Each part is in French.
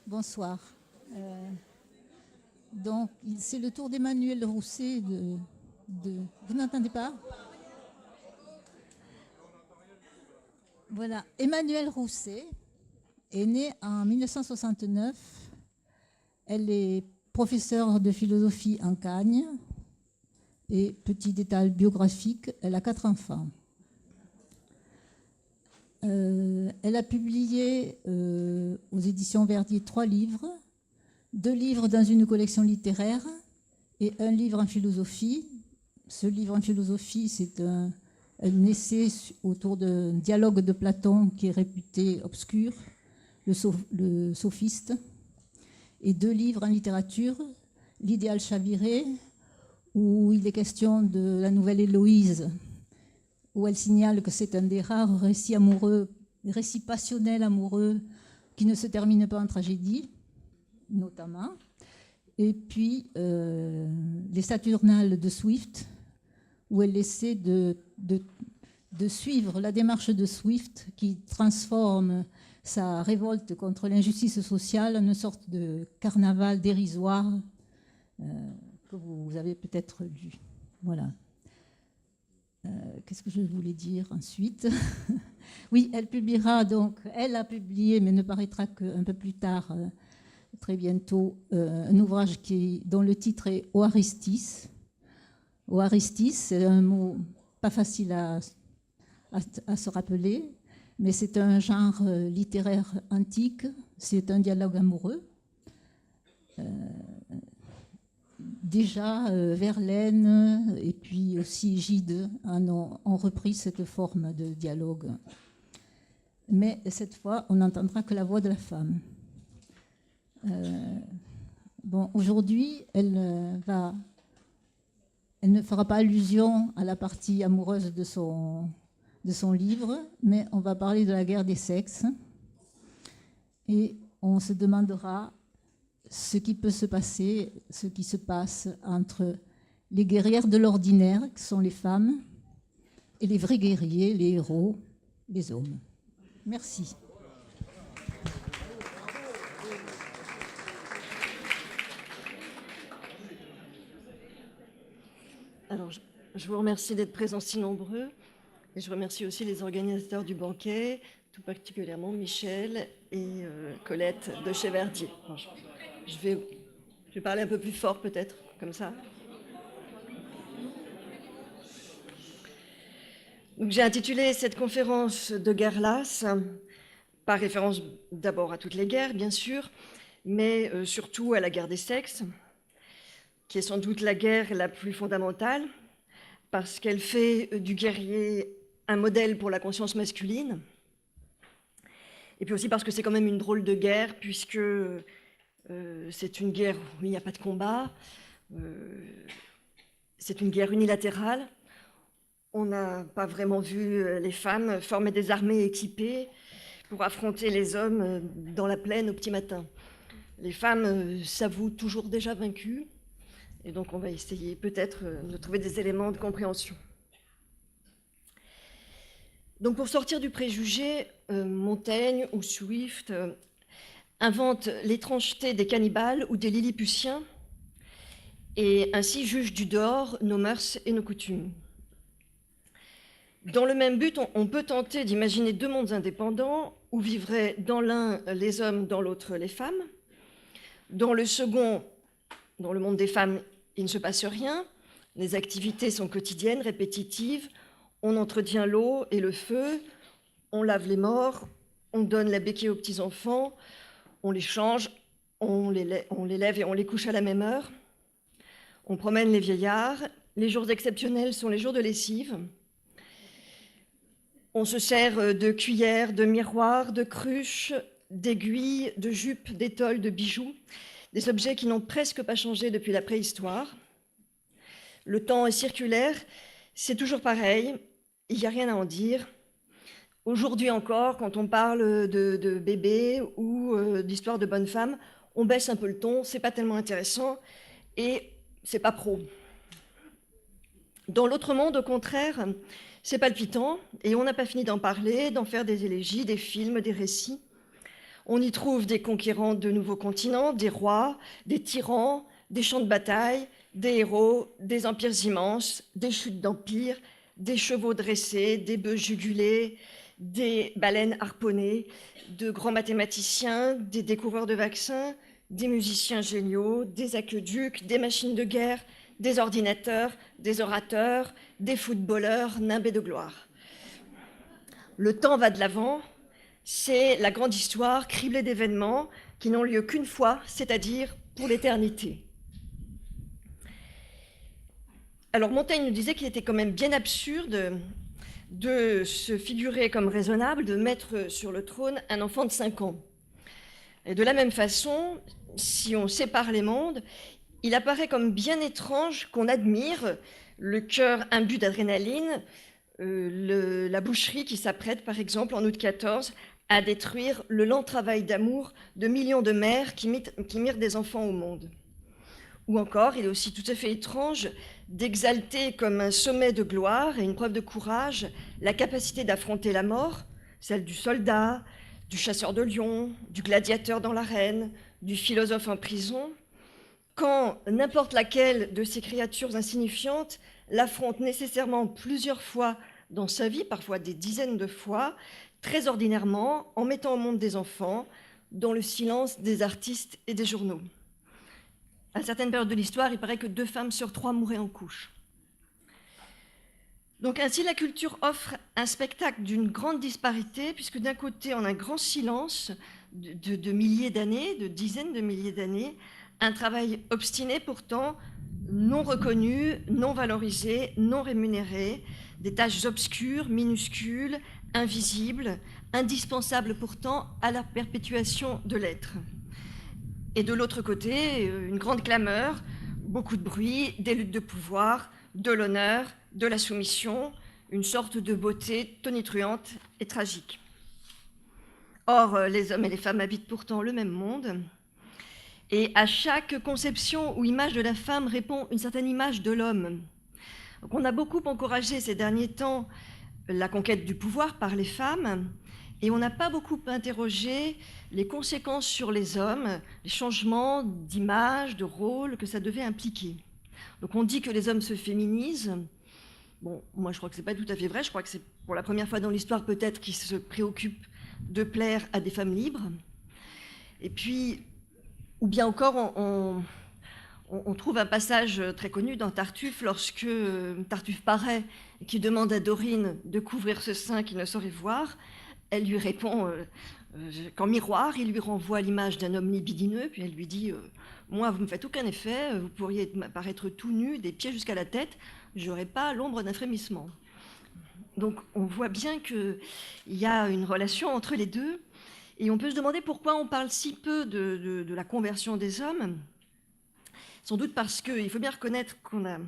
Bonsoir. Donc, c'est le tour d'Emmanuel Rousset Vous n'entendez pas? Voilà. Emmanuel Rousset est née en 1969. Elle est professeure de philosophie en Cagne. Et petit détail biographique, elle a 4 enfants. Elle a publié aux éditions Verdier 3 livres, 2 livres dans une collection littéraire et 1 livre en philosophie. Ce livre en philosophie, c'est un essai autour d'un dialogue de Platon qui est réputé obscur, le sophiste, et 2 livres en littérature, L'idéal chaviré, où il est question de la nouvelle Héloïse, où elle signale que c'est un des rares récits amoureux, récits passionnels amoureux qui ne se terminent pas en tragédie, notamment. Et puis, les Saturnales de Swift, où elle essaie de suivre la démarche de Swift qui transforme sa révolte contre l'injustice sociale en une sorte de carnaval dérisoire que vous avez peut-être lu. Voilà. Qu'est-ce que je voulais dire ensuite? Oui, elle publiera donc, elle a publié, mais ne paraîtra qu'un peu plus tard, très bientôt, un ouvrage dont le titre est Oaristis. Oaristis, c'est un mot pas facile à se rappeler, mais c'est un genre littéraire antique, c'est un dialogue amoureux. Déjà, Verlaine et puis aussi Gide ont repris cette forme de dialogue. Mais cette fois, on n'entendra que la voix de la femme. Bon, aujourd'hui, elle ne fera pas allusion à la partie amoureuse de son livre, mais on va parler de la guerre des sexes. Et on se demandera ce qui peut se passer, ce qui se passe entre les guerrières de l'ordinaire, qui sont les femmes, et les vrais guerriers, les héros, les hommes. Merci. Alors, je vous remercie d'être présents si nombreux, et je remercie aussi les organisateurs du banquet, tout particulièrement Michel et Colette de chez Verdier. Je vais parler un peu plus fort peut-être, comme ça. Donc, j'ai intitulé cette conférence de guerre lasse, par référence d'abord à toutes les guerres, bien sûr, mais surtout à la guerre des sexes, qui est sans doute la guerre la plus fondamentale, parce qu'elle fait du guerrier un modèle pour la conscience masculine, et puis aussi parce que c'est quand même une drôle de guerre, puisque c'est une guerre où il n'y a pas de combat, c'est une guerre unilatérale. On n'a pas vraiment vu les femmes former des armées équipées pour affronter les hommes dans la plaine au petit matin. Les femmes s'avouent toujours déjà vaincues, et donc on va essayer peut-être de trouver des éléments de compréhension. Donc pour sortir du préjugé, Montaigne ou Swift inventent l'étrangeté des cannibales ou des lilliputiens et ainsi jugent du dehors nos mœurs et nos coutumes. Dans le même but, on peut tenter d'imaginer 2 mondes indépendants où vivraient dans l'un les hommes, dans l'autre les femmes. Dans le second, dans le monde des femmes, il ne se passe rien. Les activités sont quotidiennes, répétitives. On entretient l'eau et le feu, on lave les morts, on donne la béquille aux petits-enfants, on les change, on les lève et on les couche à la même heure. On promène les vieillards. Les jours exceptionnels sont les jours de lessive. On se sert de cuillères, de miroirs, de cruches, d'aiguilles, de jupes, d'étoles, de bijoux, des objets qui n'ont presque pas changé depuis la préhistoire. Le temps est circulaire, c'est toujours pareil, il n'y a rien à en dire. Aujourd'hui encore, quand on parle de bébés ou d'histoire de bonnes femmes, on baisse un peu le ton, c'est pas tellement intéressant et c'est pas pro. Dans l'autre monde, au contraire, c'est palpitant et on n'a pas fini d'en parler, d'en faire des élégies, des films, des récits. On y trouve des conquérants de nouveaux continents, des rois, des tyrans, des champs de bataille, des héros, des empires immenses, des chutes d'empires, des chevaux dressés, des bœufs jugulés, des baleines harponnées, de grands mathématiciens, des découvreurs de vaccins, des musiciens géniaux, des aqueducs, des machines de guerre, des ordinateurs, des orateurs, des footballeurs nimbés de gloire. Le temps va de l'avant, c'est la grande histoire criblée d'événements qui n'ont lieu qu'une fois, c'est-à-dire pour l'éternité. Alors Montaigne nous disait qu'il était quand même bien absurde de se figurer comme raisonnable de mettre sur le trône un enfant de 5 ans. Et de la même façon, si on sépare les mondes, il apparaît comme bien étrange qu'on admire le cœur imbu d'adrénaline, la boucherie qui s'apprête, par exemple, en août 14, à détruire le lent travail d'amour de millions de mères qui mirent des enfants au monde. Ou encore, il est aussi tout à fait étrange d'exalter comme un sommet de gloire et une preuve de courage la capacité d'affronter la mort, celle du soldat, du chasseur de lions, du gladiateur dans l'arène, du philosophe en prison, quand n'importe laquelle de ces créatures insignifiantes l'affronte nécessairement plusieurs fois dans sa vie, parfois des dizaines de fois, très ordinairement, en mettant au monde des enfants, dans le silence des artistes et des journaux. À certaines périodes de l'histoire, il paraît que 2 femmes sur 3 mouraient en couche. Donc ainsi, la culture offre un spectacle d'une grande disparité, puisque d'un côté, on a un grand silence de milliers d'années, de dizaines de milliers d'années, un travail obstiné pourtant, non reconnu, non valorisé, non rémunéré, des tâches obscures, minuscules, invisibles, indispensables pourtant à la perpétuation de l'être. Et de l'autre côté, une grande clameur, beaucoup de bruit, des luttes de pouvoir, de l'honneur, de la soumission, une sorte de beauté tonitruante et tragique. Or, les hommes et les femmes habitent pourtant le même monde, et à chaque conception ou image de la femme répond une certaine image de l'homme. Donc, on a beaucoup encouragé ces derniers temps la conquête du pouvoir par les femmes, et on n'a pas beaucoup interrogé les conséquences sur les hommes, les changements d'image, de rôle que ça devait impliquer. Donc on dit que les hommes se féminisent. Bon, moi je crois que ce n'est pas tout à fait vrai. Je crois que c'est pour la première fois dans l'histoire peut-être qu'ils se préoccupent de plaire à des femmes libres. Et puis, ou bien encore, on trouve un passage très connu dans Tartuffe, lorsque Tartuffe paraît et qui demande à Dorine de couvrir ce sein qu'il ne saurait voir. Elle lui répond qu'en miroir, il lui renvoie l'image d'un homme libidineux, puis elle lui dit moi, vous ne me faites aucun effet, vous pourriez paraître tout nu, des pieds jusqu'à la tête, je n'aurais pas l'ombre d'un frémissement. Donc on voit bien qu'il y a une relation entre les deux, et on peut se demander pourquoi on parle si peu de la conversion des hommes. Sans doute parce qu'il faut bien reconnaître qu'on a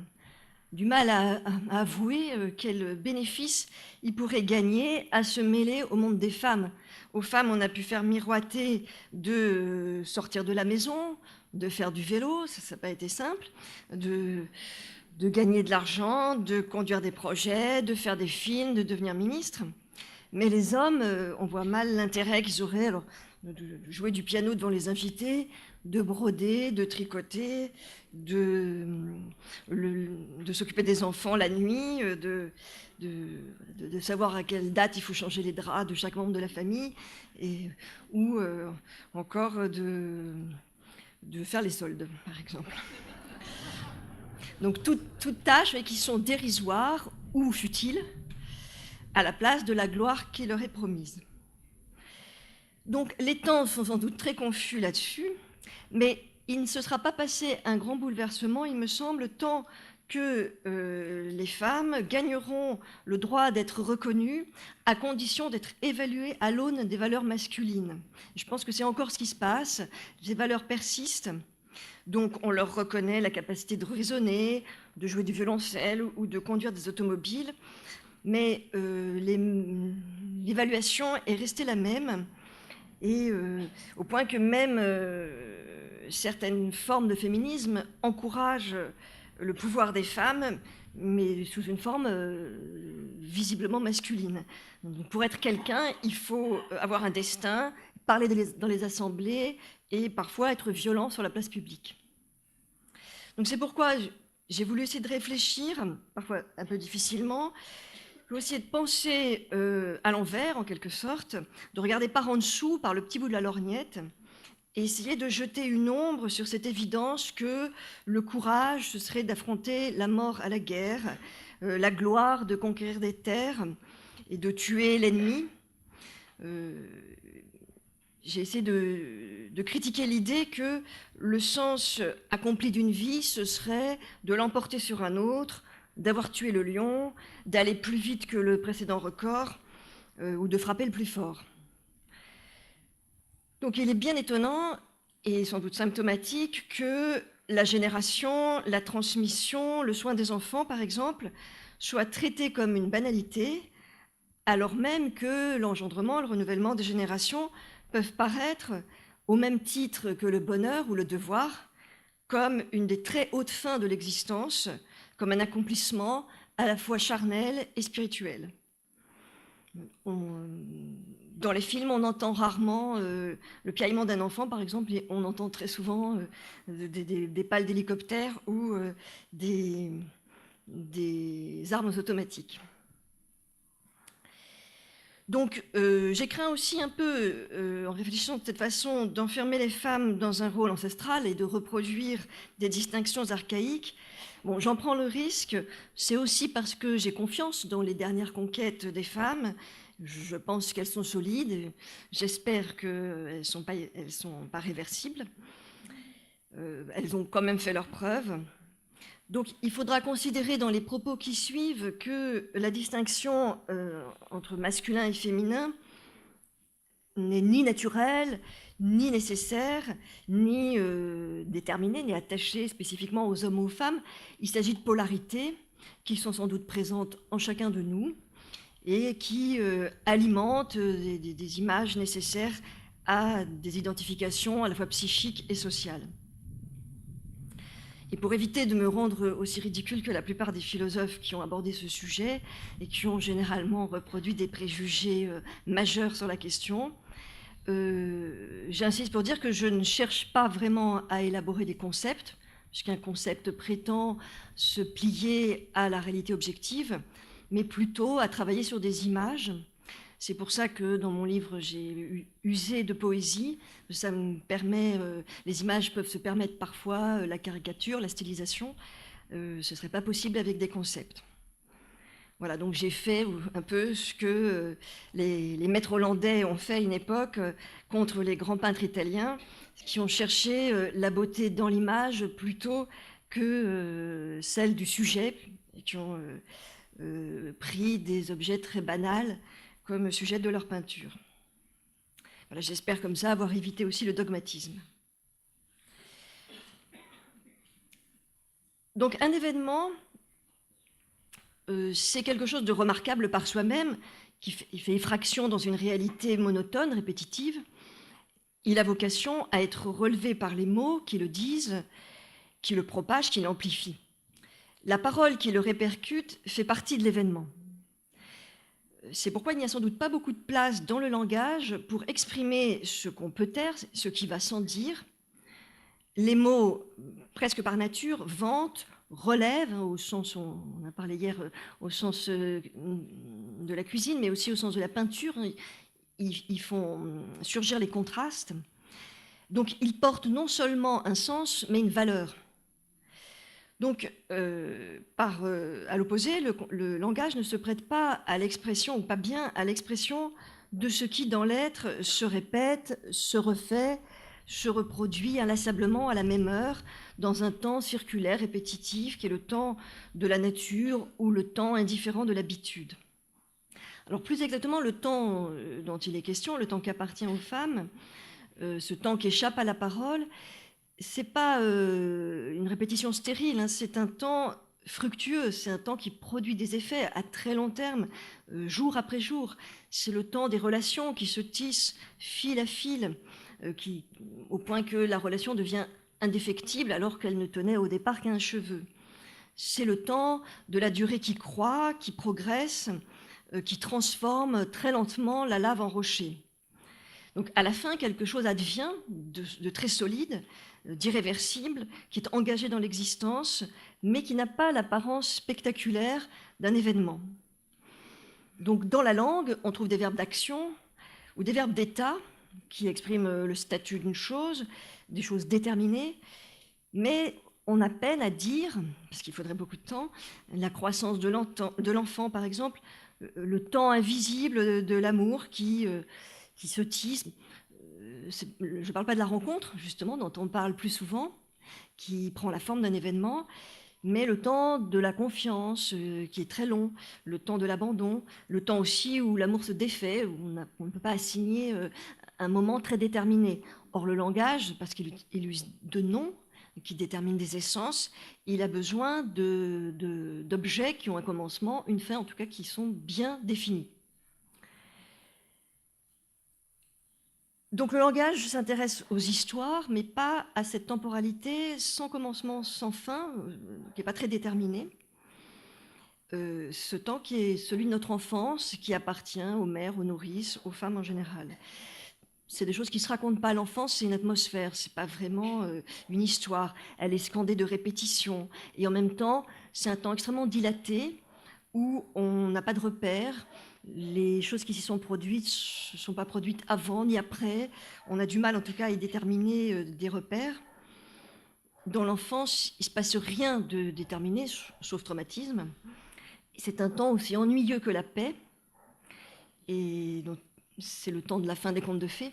du mal à avouer quel bénéfice il pourrait gagner à se mêler au monde des femmes. Aux femmes, on a pu faire miroiter de sortir de la maison, de faire du vélo, ça n'a pas été simple, de gagner de l'argent, de conduire des projets, de faire des films, de devenir ministre. Mais les hommes, on voit mal l'intérêt qu'ils auraient alors, de jouer du piano devant les invités, de broder, de tricoter, de s'occuper des enfants la nuit, de savoir à quelle date il faut changer les draps de chaque membre de la famille, ou encore de faire les soldes, par exemple. Donc toutes tâches qui sont dérisoires ou futiles à la place de la gloire qui leur est promise. Donc les temps sont sans doute très confus là-dessus, mais il ne se sera pas passé un grand bouleversement, il me semble, tant que les femmes gagneront le droit d'être reconnues à condition d'être évaluées à l'aune des valeurs masculines. Je pense que c'est encore ce qui se passe, ces valeurs persistent, donc on leur reconnaît la capacité de raisonner, de jouer du violoncelle ou de conduire des automobiles, mais l'évaluation est restée la même, et au point que même certaines formes de féminisme encouragent le pouvoir des femmes, mais sous une forme visiblement masculine. Donc, pour être quelqu'un, il faut avoir un destin, parler dans les assemblées et parfois être violent sur la place publique. Donc c'est pourquoi j'ai voulu essayer de réfléchir, parfois un peu difficilement, j'ai essayé de penser à l'envers en quelque sorte, de regarder par en dessous, par le petit bout de la lorgnette, et essayer de jeter une ombre sur cette évidence que le courage, ce serait d'affronter la mort à la guerre, la gloire de conquérir des terres et de tuer l'ennemi. J'ai essayé de critiquer l'idée que le sens accompli d'une vie, ce serait de l'emporter sur un autre, d'avoir tué le lion, d'aller plus vite que le précédent record ou de frapper le plus fort. Donc il est bien étonnant et sans doute symptomatique que la génération, la transmission, le soin des enfants, par exemple, soient traités comme une banalité, alors même que l'engendrement, le renouvellement des générations peuvent paraître, au même titre que le bonheur ou le devoir, comme une des très hautes fins de l'existence, comme un accomplissement à la fois charnel et spirituel. Dans les films, on entend rarement le piaillement d'un enfant, par exemple, et on entend très souvent des pales d'hélicoptères ou des armes automatiques. Donc, j'ai craint aussi un peu, en réfléchissant de cette façon, d'enfermer les femmes dans un rôle ancestral et de reproduire des distinctions archaïques. Bon, j'en prends le risque, c'est aussi parce que j'ai confiance dans les dernières conquêtes des femmes. Je pense qu'elles sont solides, j'espère qu'elles ne sont pas réversibles. Elles ont quand même fait leurs preuves. Donc il faudra considérer dans les propos qui suivent que la distinction entre masculin et féminin n'est ni naturelle, ni nécessaire, ni déterminée, ni attachée spécifiquement aux hommes ou aux femmes. Il s'agit de polarités qui sont sans doute présentes en chacun de nous et qui alimentent des images nécessaires à des identifications à la fois psychiques et sociales. Et pour éviter de me rendre aussi ridicule que la plupart des philosophes qui ont abordé ce sujet et qui ont généralement reproduit des préjugés majeurs sur la question, j'insiste pour dire que je ne cherche pas vraiment à élaborer des concepts, puisqu'un concept prétend se plier à la réalité objective, mais plutôt à travailler sur des images. C'est pour ça que dans mon livre, j'ai usé de poésie. Ça me permet, les images peuvent se permettre parfois la caricature, la stylisation. Ce ne serait pas possible avec des concepts. Voilà, donc j'ai fait un peu ce que les maîtres hollandais ont fait à une époque contre les grands peintres italiens, qui ont cherché la beauté dans l'image plutôt que celle du sujet, et qui ont pris des objets très banals comme sujet de leur peinture. Voilà, j'espère comme ça avoir évité aussi le dogmatisme. Donc un événement, c'est quelque chose de remarquable par soi-même, qui fait effraction dans une réalité monotone, répétitive. Il a vocation à être relevé par les mots qui le disent, qui le propagent, qui l'amplifient. La parole qui le répercute fait partie de l'événement. C'est pourquoi il n'y a sans doute pas beaucoup de place dans le langage pour exprimer ce qu'on peut taire, ce qui va sans dire. Les mots, presque par nature, vantent, relèvent, au sens, on a parlé hier, au sens de la cuisine, mais aussi au sens de la peinture. Ils font surgir les contrastes. Donc ils portent non seulement un sens, mais une valeur. Donc, à l'opposé, le langage ne se prête pas à l'expression, ou pas bien à l'expression de ce qui, dans l'être, se répète, se refait, se reproduit inlassablement à la même heure, dans un temps circulaire, répétitif, qui est le temps de la nature ou le temps indifférent de l'habitude. Alors, plus exactement, le temps dont il est question, le temps qui appartient aux femmes, ce temps qui échappe à la parole, c'est pas une répétition stérile, hein, c'est un temps fructueux, c'est un temps qui produit des effets à très long terme, jour après jour. C'est le temps des relations qui se tissent fil à fil, au point que la relation devient indéfectible alors qu'elle ne tenait au départ qu'un cheveu. C'est le temps de la durée qui croît, qui progresse, qui transforme très lentement la lave en rocher. Donc à la fin, quelque chose advient de très solide, d'irréversible, qui est engagé dans l'existence, mais qui n'a pas l'apparence spectaculaire d'un événement. Donc dans la langue, on trouve des verbes d'action ou des verbes d'état qui expriment le statut d'une chose, des choses déterminées, mais on a peine à dire, parce qu'il faudrait beaucoup de temps, la croissance de l'enfant, par exemple, le temps invisible de l'amour qui se tisse. Je ne parle pas de la rencontre, justement, dont on parle plus souvent, qui prend la forme d'un événement, mais le temps de la confiance, qui est très long, le temps de l'abandon, le temps aussi où l'amour se défait, où on ne peut pas assigner un moment très déterminé. Or, le langage, parce qu'il use de noms qui déterminent des essences, il a besoin d'objets qui ont un commencement, une fin, en tout cas, qui sont bien définis. Donc le langage s'intéresse aux histoires, mais pas à cette temporalité sans commencement, sans fin, qui n'est pas très déterminée. Ce temps qui est celui de notre enfance, qui appartient aux mères, aux nourrices, aux femmes en général. C'est des choses qui ne se racontent pas à l'enfance, c'est une atmosphère, ce n'est pas vraiment une histoire. Elle est scandée de répétition. Et en même temps, c'est un temps extrêmement dilaté où on n'a pas de repères. Les choses qui s'y sont produites ne sont pas produites avant ni après. On a du mal en tout cas à y déterminer des repères. Dans l'enfance, il ne se passe rien de déterminé, sauf traumatisme. C'est un temps aussi ennuyeux que la paix. Et donc, c'est le temps de la fin des contes de fées.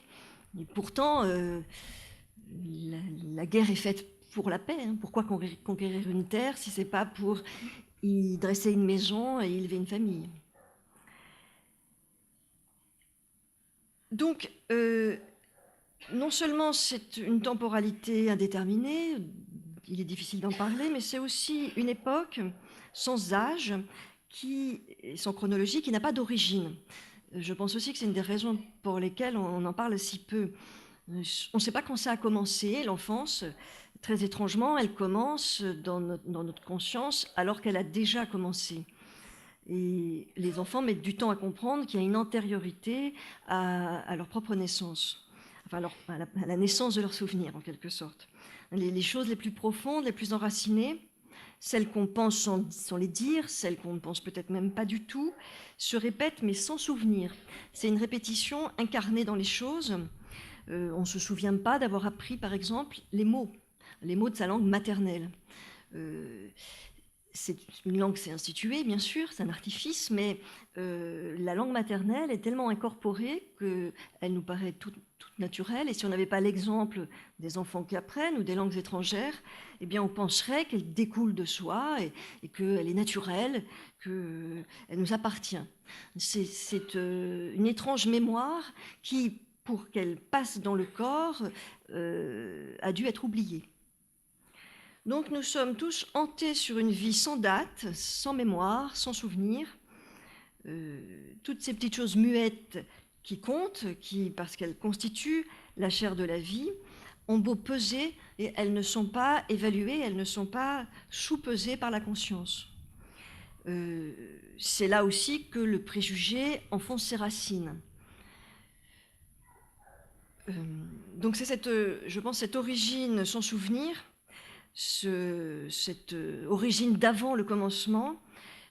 Et pourtant, la guerre est faite pour la paix. Hein. Pourquoi conquérir une terre si ce n'est pas pour y dresser une maison et y élever une famille? Donc, non seulement c'est une temporalité indéterminée, il est difficile d'en parler, mais c'est aussi une époque sans âge, sans chronologie, qui n'a pas d'origine. Je pense aussi que c'est une des raisons pour lesquelles on en parle si peu. On ne sait pas quand ça a commencé, l'enfance. Très étrangement, elle commence dans notre conscience alors qu'elle a déjà commencé. Et les enfants mettent du temps à comprendre qu'il y a une antériorité à leur propre naissance, enfin à la naissance de leurs souvenirs en quelque sorte. Les choses les plus profondes, les plus enracinées, celles qu'on pense sans les dire, celles qu'on ne pense peut-être même pas du tout, se répètent mais sans souvenir. C'est une répétition incarnée dans les choses. On ne se souvient pas d'avoir appris par exemple les mots de sa langue maternelle. C'est une langue, c'est institué, bien sûr, c'est un artifice, mais la langue maternelle est tellement incorporée qu'elle nous paraît toute naturelle. Et si on n'avait pas l'exemple des enfants qui apprennent ou des langues étrangères, eh bien, on penserait qu'elle découle de soi et qu'elle est naturelle, qu'elle nous appartient. C'est une étrange mémoire qui, pour qu'elle passe dans le corps, a dû être oubliée. Donc nous sommes tous hantés sur une vie sans date, sans mémoire, sans souvenir. Toutes ces petites choses muettes qui comptent, parce qu'elles constituent la chair de la vie, ont beau peser et elles ne sont pas évaluées, elles ne sont pas sous-pesées par la conscience. C'est là aussi que le préjugé enfonce ses racines. Donc c'est je pense, cette origine sans souvenir, cette origine d'avant le commencement,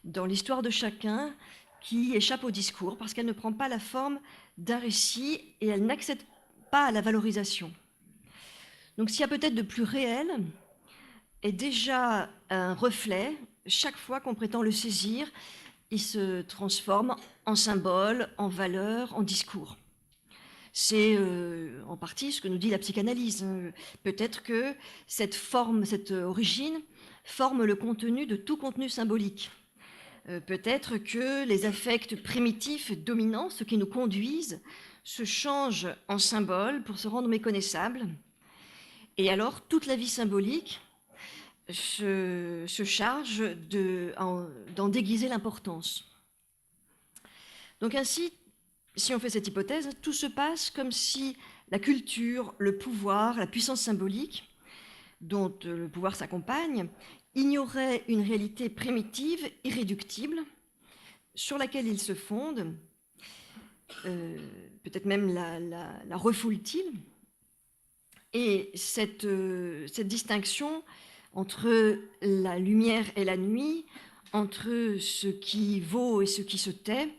dans l'histoire de chacun, qui échappe au discours, parce qu'elle ne prend pas la forme d'un récit et elle n'accède pas à la valorisation. Donc ce qu'il y a peut-être de plus réel est déjà un reflet. Chaque fois qu'on prétend le saisir, il se transforme en symbole, en valeur, en discours. C'est en partie ce que nous dit la psychanalyse. Peut-être que cette origine forme le contenu de tout contenu symbolique. Peut-être que les affects primitifs dominants, ceux qui nous conduisent, se changent en symboles pour se rendre méconnaissables. Et alors, toute la vie symbolique se charge d'en déguiser l'importance. Donc ainsi, si on fait cette hypothèse, tout se passe comme si la culture, le pouvoir, la puissance symbolique, dont le pouvoir s'accompagne, ignorait une réalité primitive, irréductible, sur laquelle il se fonde, peut-être même la refoule-t-il. Et cette distinction entre la lumière et la nuit, entre ce qui vaut et ce qui se tait,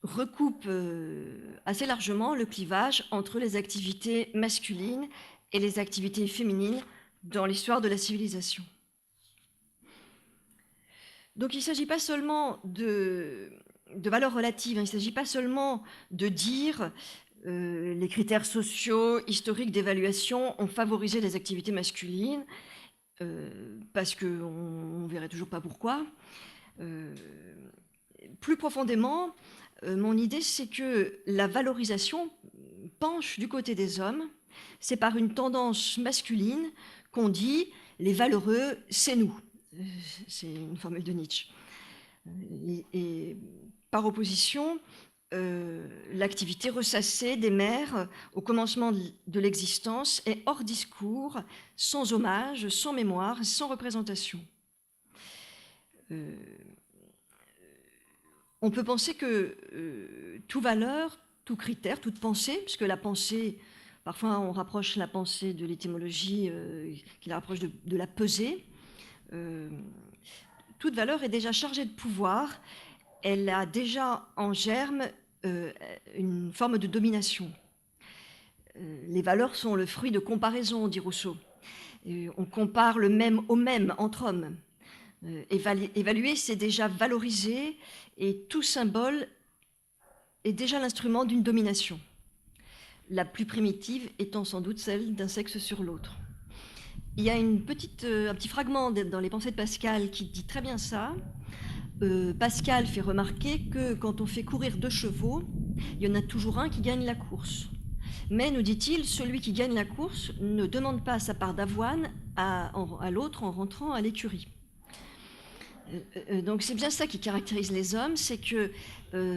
recoupe assez largement le clivage entre les activités masculines et les activités féminines dans l'histoire de la civilisation. Donc il ne s'agit pas seulement de valeurs relatives, il ne s'agit pas seulement de dire les critères sociaux, historiques d'évaluation ont favorisé les activités masculines, parce qu'on ne verrait toujours pas pourquoi. Plus profondément, mon idée, c'est que la valorisation penche du côté des hommes. C'est par une tendance masculine qu'on dit « les valeureux, c'est nous ». C'est une formule de Nietzsche. Et par opposition, l'activité ressassée des mères au commencement de l'existence est hors discours, sans hommage, sans mémoire, sans représentation. On peut penser que toute valeur, tout critère, toute pensée, puisque la pensée, parfois on rapproche la pensée de l'étymologie qui la rapproche de la pesée, toute valeur est déjà chargée de pouvoir, elle a déjà en germe une forme de domination. Les valeurs sont le fruit de comparaison, dit Rousseau. On compare le même au même entre hommes. Évaluer, c'est déjà valoriser, et tout symbole est déjà l'instrument d'une domination, la plus primitive étant sans doute celle d'un sexe sur l'autre. Il y a un petit fragment dans les pensées de Pascal qui dit très bien ça. Pascal fait remarquer que quand on fait courir 2 chevaux, il y en a toujours un qui gagne la course. Mais, nous dit-il, celui qui gagne la course ne demande pas sa part d'avoine à l'autre en rentrant à l'écurie. Donc c'est bien ça qui caractérise les hommes, c'est que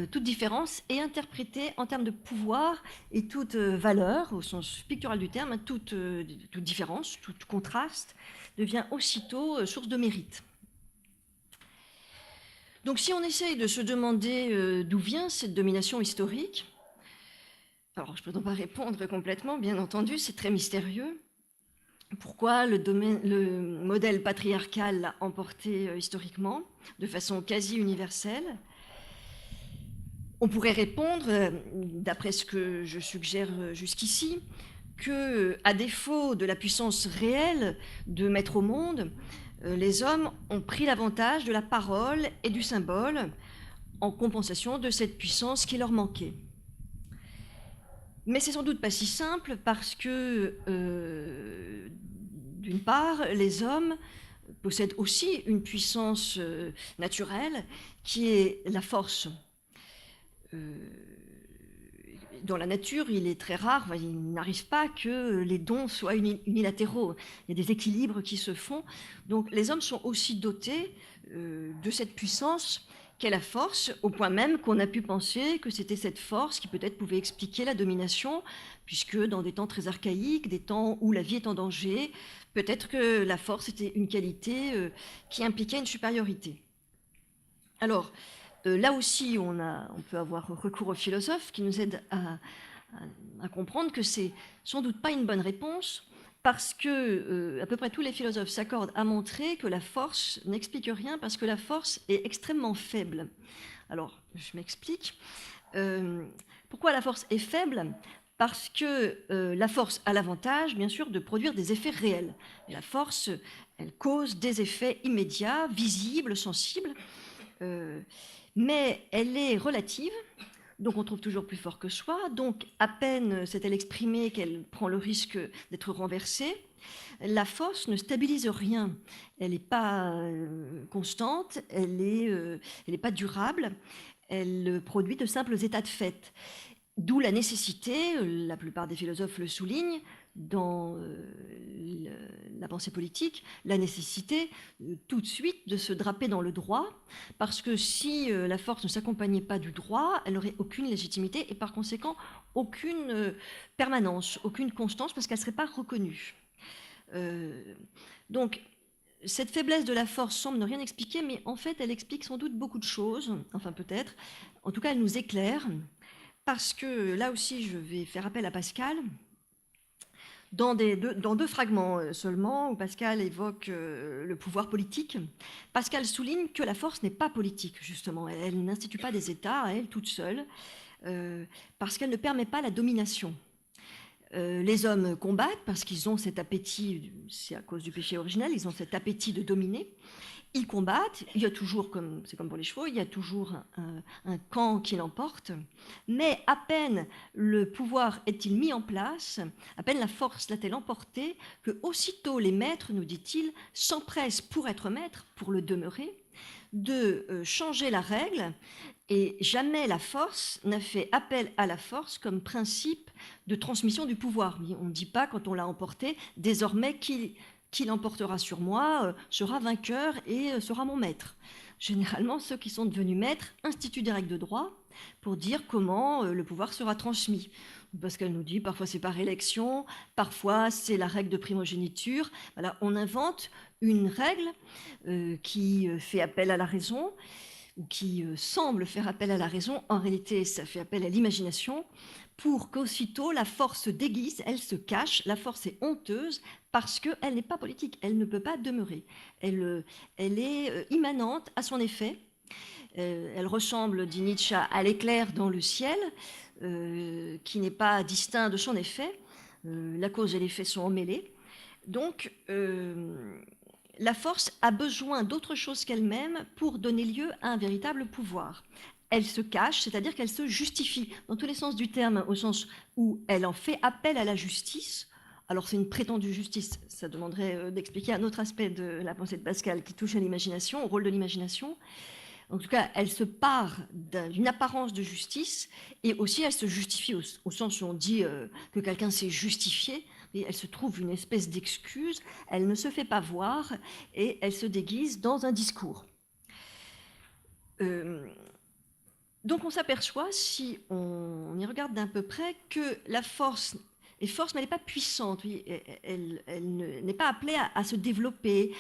toute différence est interprétée en termes de pouvoir, et toute valeur, au sens pictural du terme, toute différence, tout contraste, devient aussitôt source de mérite. Donc si on essaye de se demander d'où vient cette domination historique, alors je ne peux pas répondre complètement, bien entendu, c'est très mystérieux. Pourquoi le modèle patriarcal l'a emporté historiquement, de façon quasi universelle? On pourrait répondre, d'après ce que je suggère jusqu'ici, que, à défaut de la puissance réelle de mettre au monde, les hommes ont pris l'avantage de la parole et du symbole en compensation de cette puissance qui leur manquait. Mais c'est sans doute pas si simple, parce que, d'une part, les hommes possèdent aussi une puissance naturelle qui est la force. Dans la nature, il est très rare, il n'arrive pas que les dons soient unilatéraux. Il y a des équilibres qui se font. Donc les hommes sont aussi dotés de cette puissance qu'est la force, au point même qu'on a pu penser que c'était cette force qui peut-être pouvait expliquer la domination, puisque dans des temps très archaïques, des temps où la vie est en danger, peut-être que la force était une qualité qui impliquait une supériorité. Alors, là aussi, on peut avoir recours aux philosophes qui nous aident à comprendre que c'est sans doute pas une bonne réponse, parce que à peu près tous les philosophes s'accordent à montrer que la force n'explique rien, parce que la force est extrêmement faible. Alors, je m'explique. Pourquoi la force est faible? Parce que la force a l'avantage, bien sûr, de produire des effets réels. Et la force, elle cause des effets immédiats, visibles, sensibles, mais elle est relative. Donc on trouve toujours plus fort que soi, donc à peine s'est-elle exprimée qu'elle prend le risque d'être renversée. La force ne stabilise rien, elle n'est pas constante, elle n'est pas durable, elle produit de simples états de fait. D'où la nécessité, la plupart des philosophes le soulignent, dans la pensée politique, la nécessité tout de suite de se draper dans le droit, parce que si la force ne s'accompagnait pas du droit, elle n'aurait aucune légitimité et par conséquent aucune permanence, aucune constance, parce qu'elle ne serait pas reconnue. Donc cette faiblesse de la force semble ne rien expliquer, mais en fait elle explique sans doute beaucoup de choses, enfin peut-être, en tout cas elle nous éclaire. parce que là aussi, je vais faire appel à Pascal, dans deux fragments seulement, où Pascal évoque le pouvoir politique. Pascal souligne que la force n'est pas politique, justement. Elle n'institue pas des États, à elle toute seule, parce qu'elle ne permet pas la domination. Les hommes combattent parce qu'ils ont cet appétit, c'est à cause du péché originel, ils ont cet appétit de dominer. Ils combattent, il y a toujours, c'est comme pour les chevaux, il y a toujours un camp qui l'emporte, mais à peine le pouvoir est-il mis en place, à peine la force l'a-t-elle emporté, que aussitôt les maîtres, nous dit-il, s'empressent pour être maîtres, pour le demeurer, de changer la règle, et jamais la force n'a fait appel à la force comme principe de transmission du pouvoir. On ne dit pas, quand on l'a emporté, désormais qui l'emportera sur moi sera vainqueur et sera mon maître. Généralement, ceux qui sont devenus maîtres instituent des règles de droit pour dire comment le pouvoir sera transmis. Pascal nous dit, parfois c'est par élection, parfois c'est la règle de primogéniture. Voilà, on invente une règle qui fait appel à la raison, ou qui semble faire appel à la raison. En réalité, ça fait appel à l'imagination, pour qu'aussitôt la force se déguise, elle se cache, la force est honteuse parce qu'elle n'est pas politique, elle ne peut pas demeurer. Elle est immanente à son effet. Elle ressemble, dit Nietzsche, à l'éclair dans le ciel, qui n'est pas distinct de son effet. La cause et l'effet sont emmêlés. Donc, la force a besoin d'autre chose qu'elle-même pour donner lieu à un véritable pouvoir. Elle se cache, c'est-à-dire qu'elle se justifie, dans tous les sens du terme, au sens où elle en fait appel à la justice. Alors c'est une prétendue justice, ça demanderait d'expliquer un autre aspect de la pensée de Pascal qui touche à l'imagination, au rôle de l'imagination. En tout cas, elle se part d'une apparence de justice, et aussi elle se justifie au sens où on dit que quelqu'un s'est justifié, et elle se trouve une espèce d'excuse, elle ne se fait pas voir, et elle se déguise dans un discours. Donc on s'aperçoit, si on y regarde d'un peu près, que la force est force, mais elle n'est pas puissante. Oui, elle n'est pas appelée à se développer,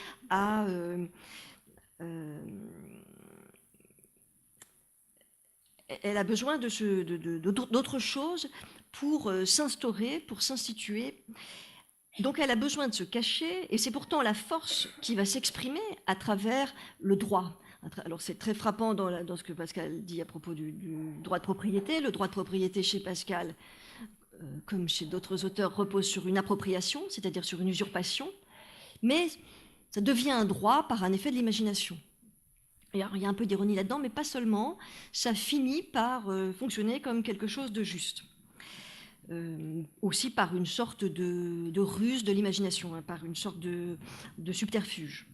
elle a besoin d'autre chose pour s'instaurer, pour s'instituer. Donc elle a besoin de se cacher, et c'est pourtant la force qui va s'exprimer à travers le droit. Alors c'est très frappant dans ce que Pascal dit à propos du droit de propriété. Le droit de propriété chez Pascal, comme chez d'autres auteurs, repose sur une appropriation, c'est-à-dire sur une usurpation, mais ça devient un droit par un effet de l'imagination. Il y a un peu d'ironie là-dedans, mais pas seulement. Ça finit par fonctionner comme quelque chose de juste. Aussi par une sorte de ruse de l'imagination, par une sorte de subterfuge.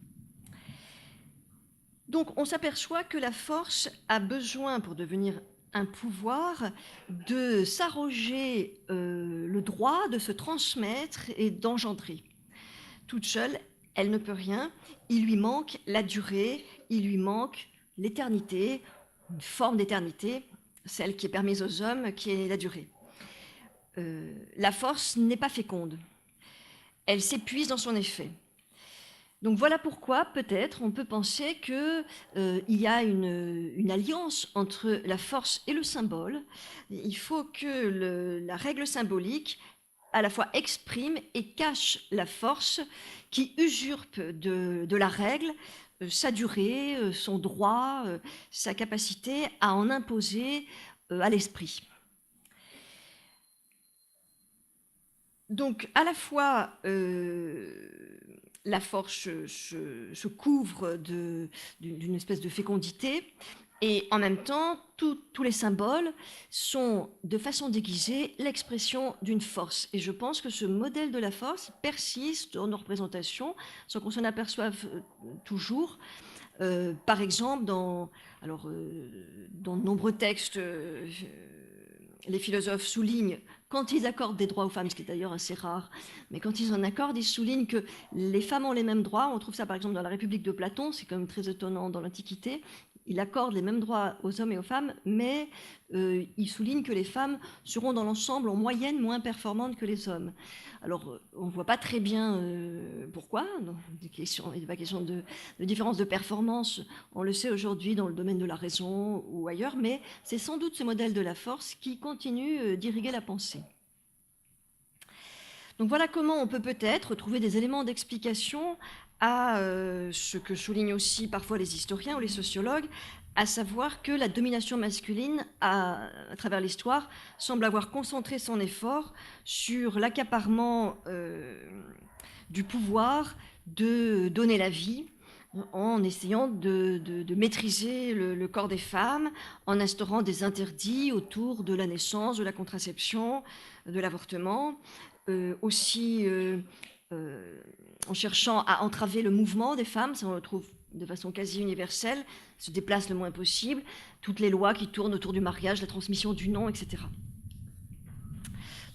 Donc on s'aperçoit que la force a besoin, pour devenir un pouvoir, de s'arroger le droit de se transmettre et d'engendrer. Toute seule, elle ne peut rien, il lui manque la durée, il lui manque l'éternité, une forme d'éternité, celle qui est permise aux hommes, qui est la durée. La force n'est pas féconde, elle s'épuise dans son effet. Donc voilà pourquoi, peut-être, on peut penser qu'il y a une alliance entre la force et le symbole. Il faut que la règle symbolique à la fois exprime et cache la force qui usurpe de la règle sa durée, son droit, sa capacité à en imposer à l'esprit. Donc, à la fois, la force se couvre d'une espèce de fécondité, et en même temps, tous les symboles sont, de façon déguisée, l'expression d'une force. Et je pense que ce modèle de la force persiste dans nos représentations, sans qu'on s'en aperçoive toujours. Par exemple, dans de nombreux textes, les philosophes soulignent, quand ils accordent des droits aux femmes, ce qui est d'ailleurs assez rare, mais quand ils en accordent, ils soulignent que les femmes ont les mêmes droits. On trouve ça par exemple dans la République de Platon, c'est quand même très étonnant dans l'Antiquité. il accorde les mêmes droits aux hommes et aux femmes, mais il souligne que les femmes seront dans l'ensemble en moyenne moins performantes que les hommes. Alors, on ne voit pas très bien pourquoi. Il n'est pas question de différence de performance, on le sait aujourd'hui dans le domaine de la raison ou ailleurs, mais c'est sans doute ce modèle de la force qui continue d'irriguer la pensée. Donc voilà comment on peut peut-être trouver des éléments d'explication à ce que soulignent aussi parfois les historiens ou les sociologues, à savoir que la domination masculine, à travers l'histoire, semble avoir concentré son effort sur l'accaparement du pouvoir de donner la vie, en essayant de maîtriser le corps des femmes, en instaurant des interdits autour de la naissance, de la contraception, de l'avortement, aussi en cherchant à entraver le mouvement des femmes, ça on le trouve de façon quasi universelle, se déplacent le moins possible, toutes les lois qui tournent autour du mariage, la transmission du nom, etc.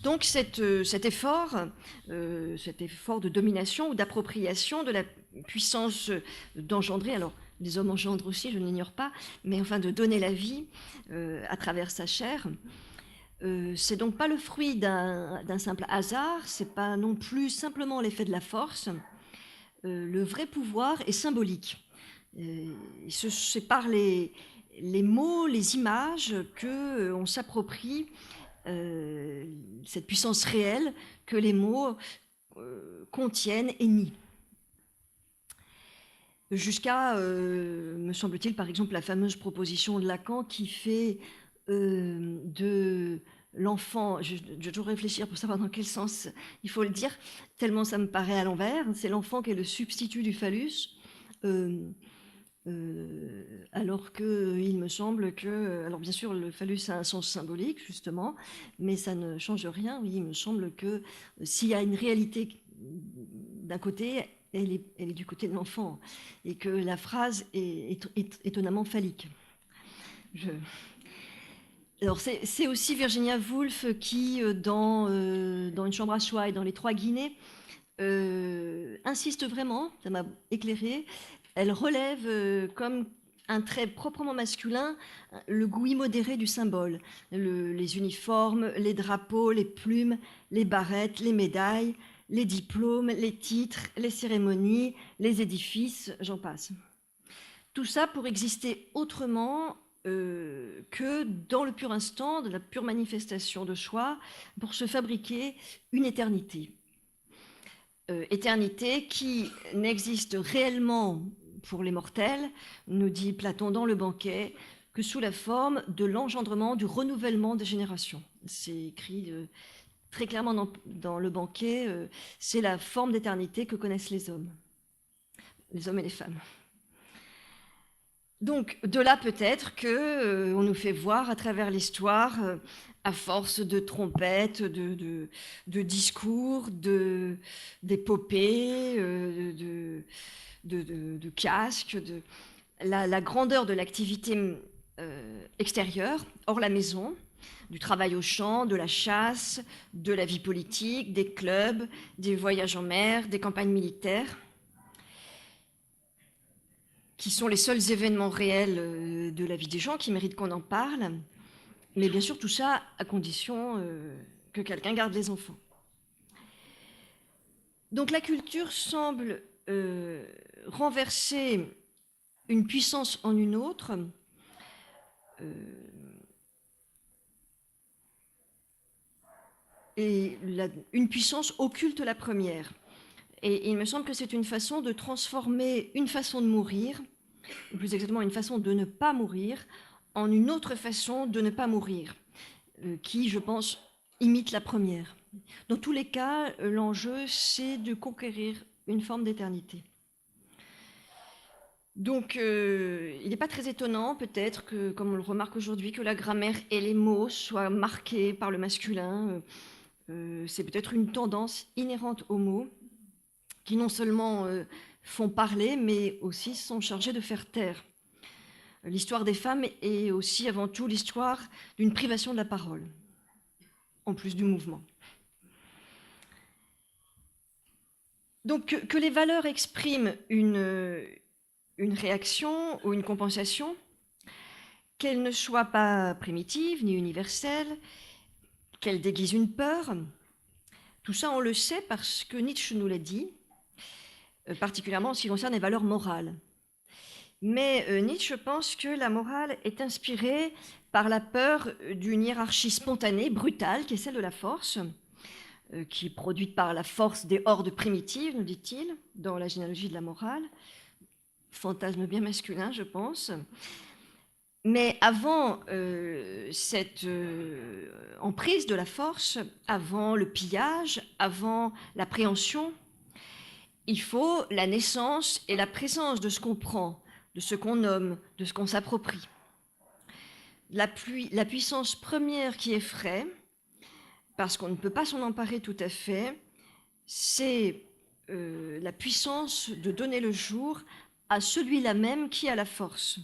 Donc cet effort de domination ou d'appropriation de la puissance d'engendrer, alors les hommes engendrent aussi, je n'ignore pas, mais enfin de donner la vie à travers sa chair, c'est donc pas le fruit d'un simple hasard, c'est pas non plus simplement l'effet de la force. Le vrai pouvoir est symbolique. C'est par les mots, les images qu'on s'approprie cette puissance réelle que les mots contiennent et nient. Jusqu'à, me semble-t-il, par exemple, la fameuse proposition de Lacan qui fait de l'enfant, je dois toujours réfléchir pour savoir dans quel sens il faut le dire, tellement ça me paraît à l'envers, c'est l'enfant qui est le substitut du phallus, alors qu'il me semble que, alors bien sûr le phallus a un sens symbolique justement, mais ça ne change rien, oui, il me semble que s'il y a une réalité d'un côté, elle est du côté de l'enfant, et que la phrase est étonnamment phallique. Alors c'est aussi Virginia Woolf qui, dans Une chambre à soi et dans Les Trois Guinées, insiste vraiment, ça m'a éclairée, elle relève comme un trait proprement masculin le goût immodéré du symbole. Les uniformes, les drapeaux, les plumes, les barrettes, les médailles, les diplômes, les titres, les cérémonies, les édifices, j'en passe. Tout ça pour exister autrement que dans le pur instant, de la pure manifestation de soi, pour se fabriquer une éternité. Éternité qui n'existe réellement pour les mortels, nous dit Platon dans le Banquet, que sous la forme de l'engendrement, du renouvellement des générations. C'est écrit très clairement dans le Banquet, c'est la forme d'éternité que connaissent les hommes et les femmes. Donc, de là peut-être qu'on nous fait voir à travers l'histoire, à force de trompettes, de discours, d'épopées, de casques, la grandeur de l'activité extérieure, hors la maison, du travail au champ, de la chasse, de la vie politique, des clubs, des voyages en mer, des campagnes militaires, qui sont les seuls événements réels de la vie des gens qui méritent qu'on en parle. Mais bien sûr, tout ça à condition que quelqu'un garde les enfants. Donc la culture semble renverser une puissance en une autre, et une puissance occulte la première. Et il me semble que c'est une façon de transformer une façon de mourir, ou plus exactement une façon de ne pas mourir, en une autre façon de ne pas mourir, qui, je pense, imite la première. Dans tous les cas, l'enjeu, c'est de conquérir une forme d'éternité. Donc, il n'est pas très étonnant, peut-être, que, comme on le remarque aujourd'hui, que la grammaire et les mots soient marqués par le masculin. C'est peut-être une tendance inhérente aux mots, qui non seulement font parler, mais aussi sont chargés de faire taire. L'histoire des femmes est aussi avant tout l'histoire d'une privation de la parole, en plus du mouvement. Donc que les valeurs expriment une réaction ou une compensation, qu'elle ne soit pas primitive ni universelle, qu'elle déguise une peur. Tout ça, on le sait parce que Nietzsche nous l'a dit, particulièrement en ce qui concerne les valeurs morales. Mais Nietzsche pense que la morale est inspirée par la peur d'une hiérarchie spontanée, brutale, qui est celle de la force, qui est produite par la force des hordes primitives, nous dit-il, dans la généalogie de la morale. Fantasme bien masculin, je pense. Mais avant cette emprise de la force, avant le pillage, avant l'appréhension, il faut la naissance et la présence de ce qu'on prend, de ce qu'on nomme, de ce qu'on s'approprie. La puissance première qui effraie, parce qu'on ne peut pas s'en emparer tout à fait, c'est la puissance de donner le jour à celui-là même qui a la force.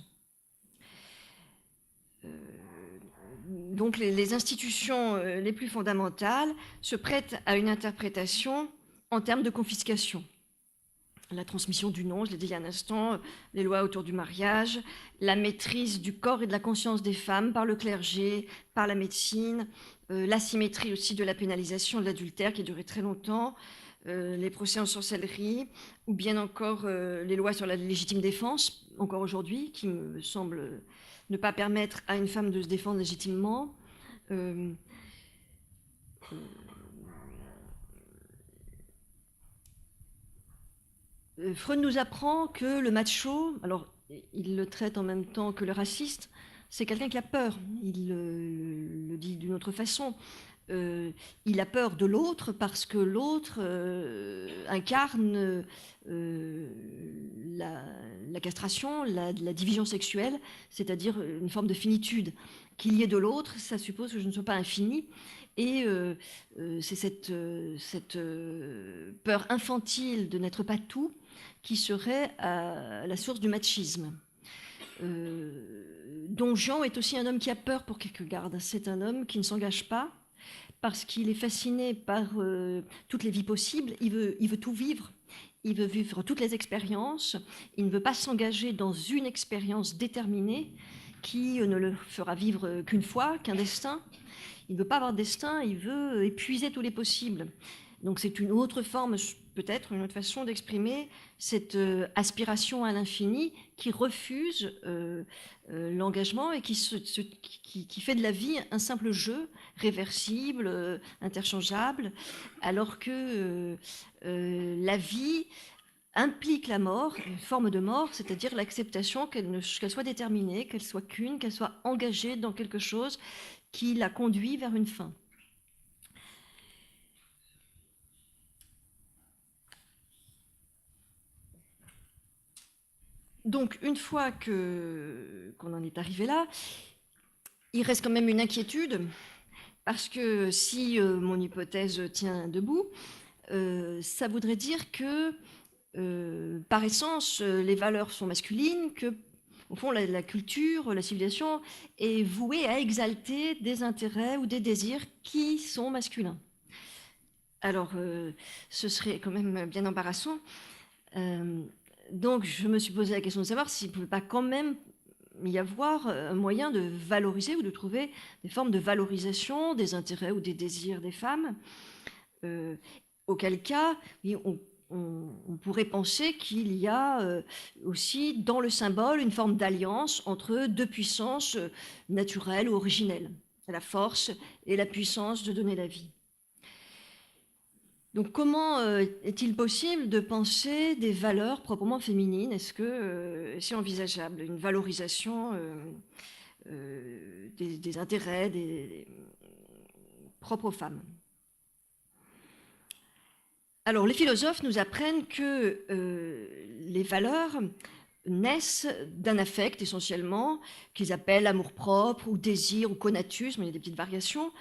Donc les institutions les plus fondamentales se prêtent à une interprétation en termes de confiscation. La transmission du nom, je l'ai dit il y a un instant, les lois autour du mariage, la maîtrise du corps et de la conscience des femmes par le clergé, par la médecine, l'asymétrie aussi de la pénalisation de l'adultère qui a duré très longtemps, les procès en sorcellerie, ou bien encore les lois sur la légitime défense, encore aujourd'hui, qui me semblent ne pas permettre à une femme de se défendre légitimement. Freud nous apprend que le macho, alors il le traite en même temps que le raciste, c'est quelqu'un qui a peur. Il le dit d'une autre façon. Il a peur de l'autre parce que l'autre incarne la castration, la division sexuelle, c'est-à-dire une forme de finitude. Qu'il y ait de l'autre, ça suppose que je ne sois pas infini. Et c'est cette peur infantile de n'être pas tout qui serait à la source du machisme. Don Juan est aussi un homme qui a peur pour Kierkegaard. C'est un homme qui ne s'engage pas parce qu'il est fasciné par toutes les vies possibles. Il veut tout vivre. Il veut vivre toutes les expériences. Il ne veut pas s'engager dans une expérience déterminée qui ne le fera vivre qu'une fois, qu'un destin. Il ne veut pas avoir de destin, il veut épuiser tous les possibles. Donc c'est une autre forme, peut-être une autre façon d'exprimer cette aspiration à l'infini qui refuse l'engagement et qui fait de la vie un simple jeu réversible, interchangeable, alors que la vie implique la mort, une forme de mort, c'est-à-dire l'acceptation qu'elle soit déterminée, qu'elle soit qu'une, qu'elle soit engagée dans quelque chose qui la conduit vers une fin. Donc, une fois qu'on en est arrivé là, il reste quand même une inquiétude, parce que si mon hypothèse tient debout, ça voudrait dire que, par essence, les valeurs sont masculines, que, au fond, la culture, la civilisation est vouée à exalter des intérêts ou des désirs qui sont masculins. Alors, ce serait quand même bien embarrassant. Donc, je me suis posé la question de savoir s'il ne pouvait pas quand même y avoir un moyen de valoriser ou de trouver des formes de valorisation des intérêts ou des désirs des femmes, auquel cas, oui, on pourrait penser qu'il y a aussi dans le symbole une forme d'alliance entre deux puissances naturelles ou originelles, la force et la puissance de donner la vie. Donc comment est-il possible de penser des valeurs proprement féminines? Est-ce que c'est envisageable, une valorisation des intérêts propres aux femmes? Alors les philosophes nous apprennent que les valeurs naissent d'un affect essentiellement, qu'ils appellent amour-propre ou désir ou conatus, mais il y a des petites variations.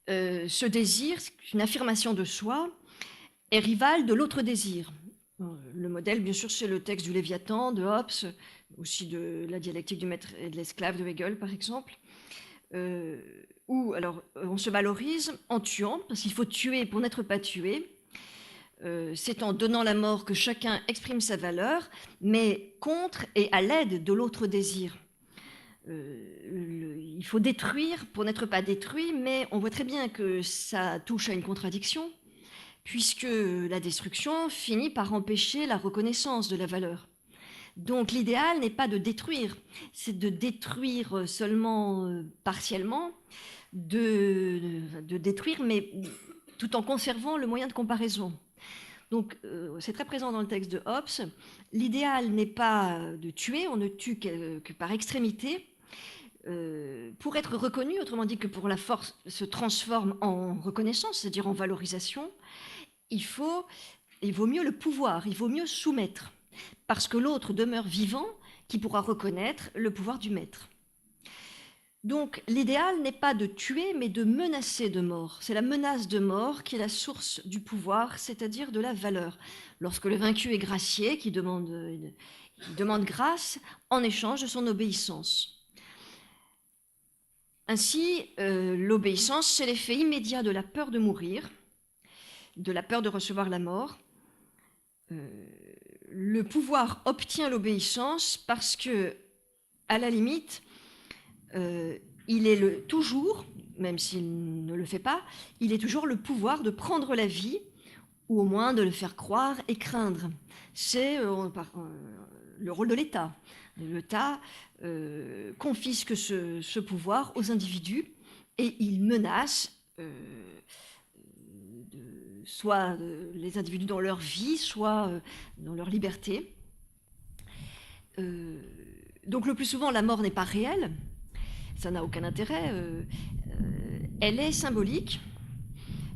Ce désir, c'est une affirmation de soi, est rival de l'autre désir. Le modèle, bien sûr, c'est le texte du Léviathan, de Hobbes, aussi de la dialectique du maître et de l'esclave de Hegel, par exemple, où alors, on se valorise en tuant, parce qu'il faut tuer pour n'être pas tué. C'est en donnant la mort que chacun exprime sa valeur, mais contre et à l'aide de l'autre désir. il faut détruire pour n'être pas détruit, mais on voit très bien que ça touche à une contradiction, puisque la destruction finit par empêcher la reconnaissance de la valeur. Donc l'idéal n'est pas de détruire, c'est de détruire seulement partiellement, de détruire, mais tout en conservant le moyen de comparaison. Donc c'est très présent dans le texte de Hobbes. L'idéal n'est pas de tuer, on ne tue que par extrémité. Pour être reconnu, autrement dit que pour la force se transforme en reconnaissance, c'est-à-dire en valorisation, il vaut mieux le pouvoir, il vaut mieux soumettre, parce que l'autre demeure vivant qui pourra reconnaître le pouvoir du maître. Donc l'idéal n'est pas de tuer, mais de menacer de mort. C'est la menace de mort qui est la source du pouvoir, c'est-à-dire de la valeur. Lorsque le vaincu est gracié, qui demande grâce en échange de son obéissance. Ainsi, l'obéissance, c'est l'effet immédiat de la peur de mourir, de la peur de recevoir la mort. Le pouvoir obtient l'obéissance parce que, à la limite, il est toujours, même s'il ne le fait pas, il est toujours le pouvoir de prendre la vie, ou au moins de le faire croire et craindre. C'est le rôle de l'État. L'État confisque ce pouvoir aux individus et il menace soit les individus dans leur vie, soit dans leur liberté. Donc le plus souvent, la mort n'est pas réelle, ça n'a aucun intérêt, elle est symbolique.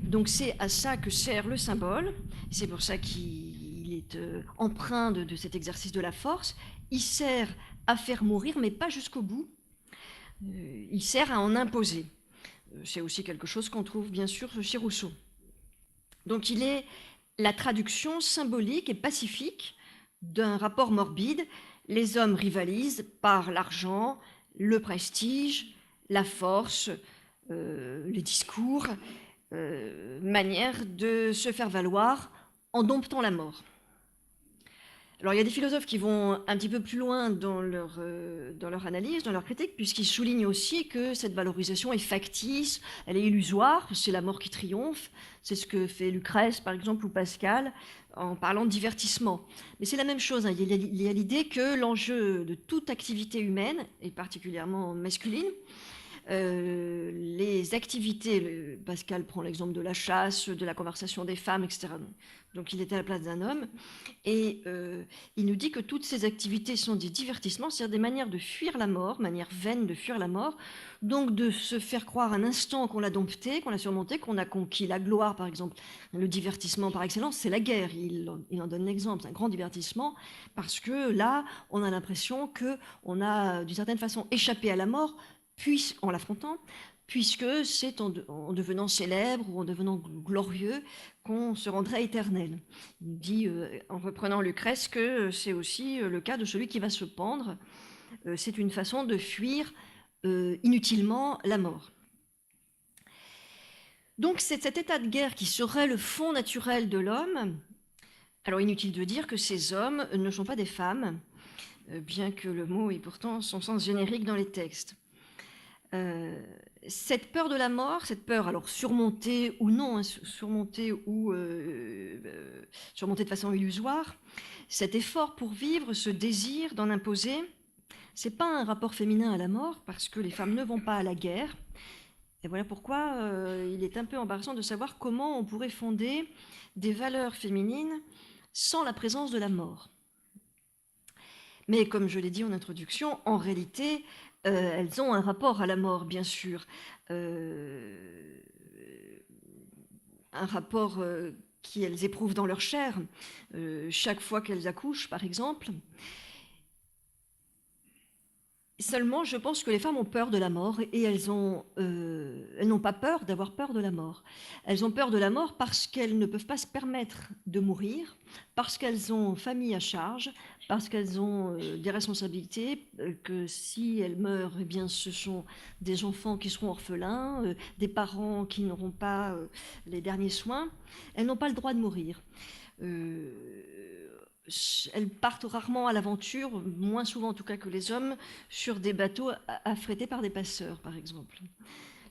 Donc c'est à ça que sert le symbole, c'est pour ça qu'il est empreint de cet exercice de la force. Il sert à faire mourir, mais pas jusqu'au bout. Il sert à en imposer. C'est aussi quelque chose qu'on trouve bien sûr chez Rousseau. Donc il est la traduction symbolique et pacifique d'un rapport morbide. Les hommes rivalisent par l'argent, le prestige, la force, les discours, manière de se faire valoir en domptant la mort. Alors il y a des philosophes qui vont un petit peu plus loin dans leur analyse, dans leur critique, puisqu'ils soulignent aussi que cette valorisation est factice, elle est illusoire, c'est la mort qui triomphe, c'est ce que fait Lucrèce par exemple ou Pascal en parlant de divertissement. Mais c'est la même chose, hein. Il y a l'idée que l'enjeu de toute activité humaine, et particulièrement masculine, les activités, Pascal prend l'exemple de la chasse, de la conversation des femmes, etc. Donc il était à la place d'un homme, et il nous dit que toutes ces activités sont des divertissements, c'est-à-dire des manières de fuir la mort, manières vaines de fuir la mort, donc de se faire croire un instant qu'on l'a dompté, qu'on l'a surmonté, qu'on a conquis la gloire, par exemple. Le divertissement par excellence, c'est la guerre, il en donne l'exemple, c'est un grand divertissement, parce que là, on a l'impression qu'on a d'une certaine façon échappé à la mort, en l'affrontant, puisque c'est en devenant célèbre ou en devenant glorieux qu'on se rendrait éternel. Il dit, en reprenant Lucrèce, que c'est aussi le cas de celui qui va se pendre. C'est une façon de fuir inutilement la mort. Donc c'est cet état de guerre qui serait le fond naturel de l'homme. Alors inutile de dire que ces hommes ne sont pas des femmes, bien que le mot ait pourtant son sens générique dans les textes. Cette peur de la mort, cette peur alors surmontée ou non, hein, surmontée de façon illusoire, cet effort pour vivre, ce désir d'en imposer, c'est pas un rapport féminin à la mort parce que les femmes ne vont pas à la guerre. Et voilà pourquoi il est un peu embarrassant de savoir comment on pourrait fonder des valeurs féminines sans la présence de la mort. Mais comme je l'ai dit en introduction, en réalité, elles ont un rapport à la mort, bien sûr. Un rapport qu'elles éprouvent dans leur chair, chaque fois qu'elles accouchent, par exemple. Seulement, je pense que les femmes ont peur de la mort et elles n'ont pas peur d'avoir peur de la mort. Elles ont peur de la mort parce qu'elles ne peuvent pas se permettre de mourir, parce qu'elles ont famille à charge, parce qu'elles ont des responsabilités, que si elles meurent, eh bien, ce sont des enfants qui seront orphelins, des parents qui n'auront pas les derniers soins. Elles n'ont pas le droit de mourir. elles partent rarement à l'aventure, moins souvent en tout cas que les hommes, sur des bateaux affrétés par des passeurs, par exemple.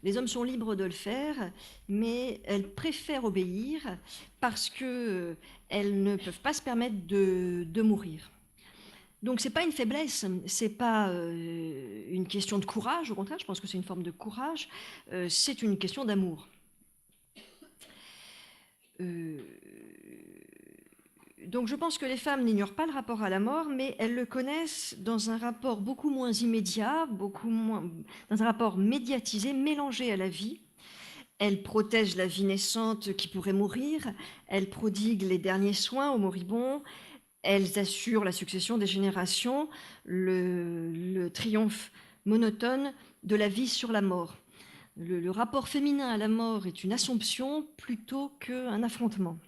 Les hommes sont libres de le faire, mais elles préfèrent obéir parce qu'elles ne peuvent pas se permettre de mourir. Donc, ce n'est pas une faiblesse, ce n'est pas une question de courage, au contraire, je pense que c'est une forme de courage, c'est une question d'amour. Donc, je pense que les femmes n'ignorent pas le rapport à la mort, mais elles le connaissent dans un rapport beaucoup moins immédiat, dans un rapport médiatisé, mélangé à la vie. Elles protègent la vie naissante qui pourrait mourir, elles prodiguent les derniers soins aux moribonds, elles assurent la succession des générations, le triomphe monotone de la vie sur la mort. Le rapport féminin à la mort est une assomption plutôt qu'un affrontement.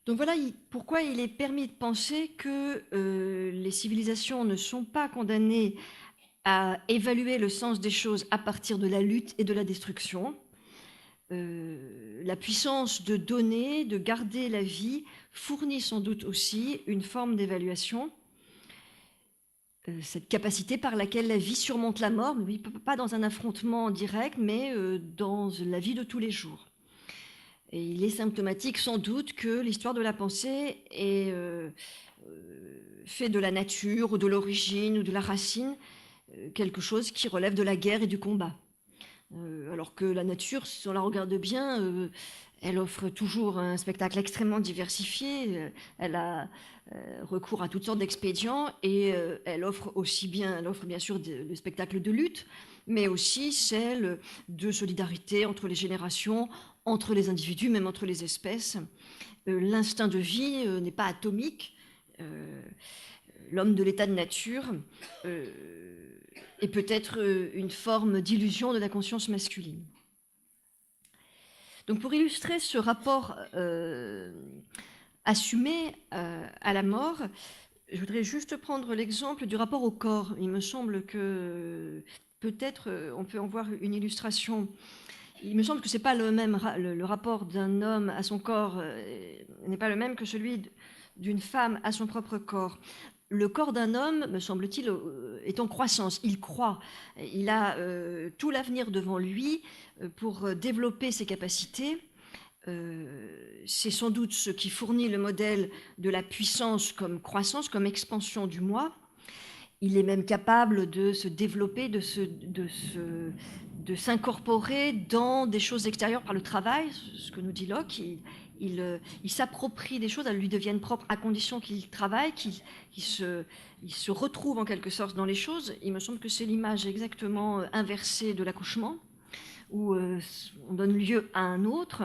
Donc voilà pourquoi il est permis de penser que les civilisations ne sont pas condamnées à évaluer le sens des choses à partir de la lutte et de la destruction. La puissance de donner, de garder la vie, fournit sans doute aussi une forme d'évaluation, cette capacité par laquelle la vie surmonte la mort, mais pas dans un affrontement direct, mais dans la vie de tous les jours. Et il est symptomatique sans doute que l'histoire de la pensée est fait de la nature ou de l'origine ou de la racine quelque chose qui relève de la guerre et du combat. Alors que la nature, si on la regarde bien, elle offre toujours un spectacle extrêmement diversifié, elle a recours à toutes sortes d'expédients et elle offre bien sûr le spectacle de lutte, mais aussi celle de solidarité entre les générations, entre les individus, même entre les espèces. L'instinct de vie n'est pas atomique. L'homme de l'état de nature est peut-être une forme d'illusion de la conscience masculine. Donc pour illustrer ce rapport assumé à la mort, je voudrais juste prendre l'exemple du rapport au corps. Il me semble que peut-être on peut en voir une illustration. Il me semble que c'est pas le même, le rapport d'un homme à son corps n'est pas le même que celui d'une femme à son propre corps. Le corps d'un homme, me semble-t-il, est en croissance. Il croît. Il a tout l'avenir devant lui pour développer ses capacités. C'est sans doute ce qui fournit le modèle de la puissance comme croissance, comme expansion du moi. Il est même capable de se développer, de s'incorporer dans des choses extérieures par le travail, ce que nous dit Locke. Il s'approprie des choses, elles lui deviennent propres à condition qu'il travaille, qu'il se retrouve en quelque sorte dans les choses. Il me semble que c'est l'image exactement inversée de l'accouchement, où on donne lieu à un autre,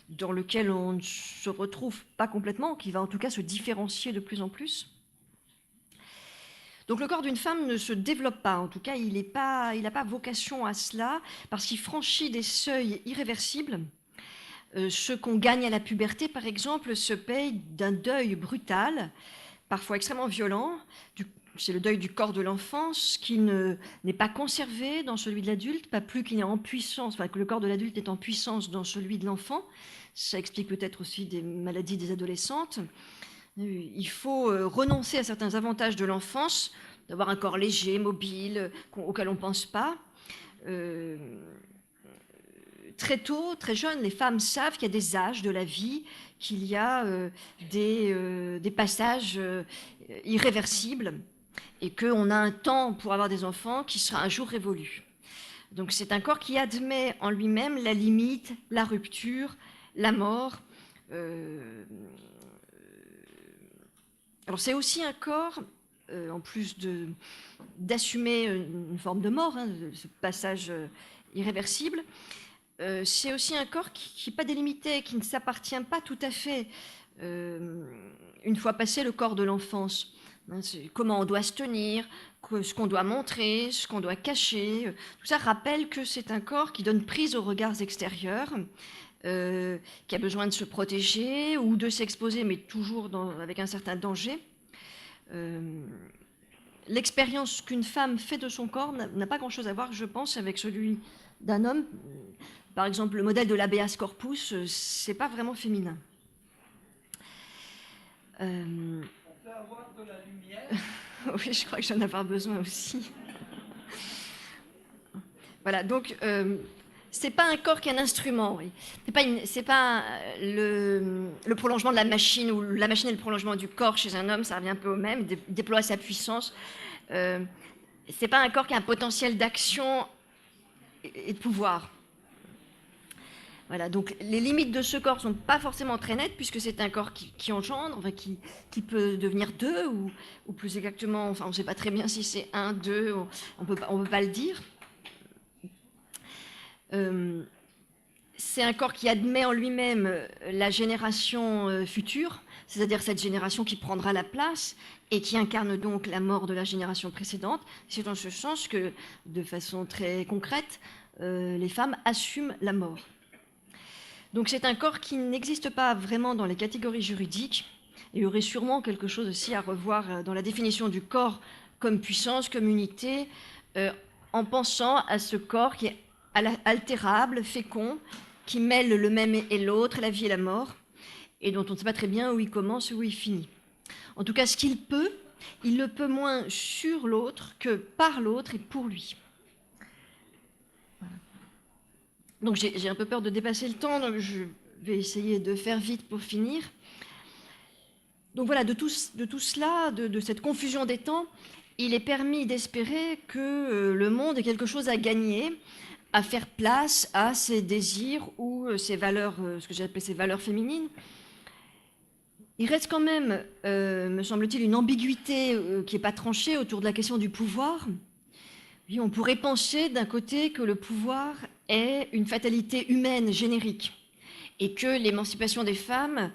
dans lequel on ne se retrouve pas complètement, qui va en tout cas se différencier de plus en plus. Donc le corps d'une femme ne se développe pas, en tout cas il n'a pas vocation à cela, parce qu'il franchit des seuils irréversibles. Ce qu'on gagne à la puberté, par exemple, se paye d'un deuil brutal, parfois extrêmement violent. C'est le deuil du corps de l'enfance qui n'est pas conservé dans celui de l'adulte, pas plus qu'il est en puissance, enfin que le corps de l'adulte est en puissance dans celui de l'enfant. Ça explique peut-être aussi des maladies des adolescentes. Il faut renoncer à certains avantages de l'enfance, d'avoir un corps léger, mobile, auquel on ne pense pas. Très tôt, très jeune, les femmes savent qu'il y a des âges de la vie, qu'il y a des passages irréversibles et qu'on a un temps pour avoir des enfants qui sera un jour révolu. Donc c'est un corps qui admet en lui-même la limite, la rupture, la mort. Alors c'est aussi un corps, en plus d'assumer une forme de mort, ce passage irréversible, c'est aussi un corps qui n'est pas délimité, qui ne s'appartient pas tout à fait une fois passé le corps de l'enfance. Comment on doit se tenir, ce qu'on doit montrer, ce qu'on doit cacher. Tout ça rappelle que c'est un corps qui donne prise aux regards extérieurs, qui a besoin de se protéger ou de s'exposer, mais toujours avec un certain danger. L'expérience qu'une femme fait de son corps n'a pas grand-chose à voir, je pense, avec celui d'un homme. Par exemple, le modèle de l'habeas corpus, c'est pas vraiment féminin. On peut avoir de la lumière. Oui, je crois que j'en ai avoir besoin aussi. Voilà, donc c'est pas un corps qui est un instrument. Oui. C'est pas le prolongement de la machine, ou la machine est le prolongement du corps chez un homme, ça revient un peu au même, il déploie sa puissance. C'est pas un corps qui a un potentiel d'action et de pouvoir. Voilà, donc les limites de ce corps ne sont pas forcément très nettes, puisque c'est un corps qui engendre, enfin, qui peut devenir deux, ou plus exactement, enfin, on ne sait pas très bien si c'est un, deux, on peut pas le dire. C'est un corps qui admet en lui-même la génération future, c'est-à-dire cette génération qui prendra la place et qui incarne donc la mort de la génération précédente. C'est dans ce sens que, de façon très concrète, les femmes assument la mort. Donc c'est un corps qui n'existe pas vraiment dans les catégories juridiques. Il y aurait sûrement quelque chose aussi à revoir dans la définition du corps comme puissance, comme unité, en pensant à ce corps qui est altérable, fécond, qui mêle le même et l'autre, la vie et la mort, et dont on ne sait pas très bien où il commence ou où il finit. En tout cas, ce qu'il peut, il le peut moins sur l'autre que par l'autre et pour lui. Donc j'ai un peu peur de dépasser le temps, donc je vais essayer de faire vite pour finir. Donc voilà, de tout cela, de cette confusion des temps, il est permis d'espérer que le monde ait quelque chose à gagner, à faire place à ses désirs ou ses valeurs, ce que j'ai appelé ses valeurs féminines. Il reste quand même, me semble-t-il, une ambiguïté qui n'est pas tranchée autour de la question du pouvoir. Oui, on pourrait penser d'un côté que le pouvoir est une fatalité humaine générique et que l'émancipation des femmes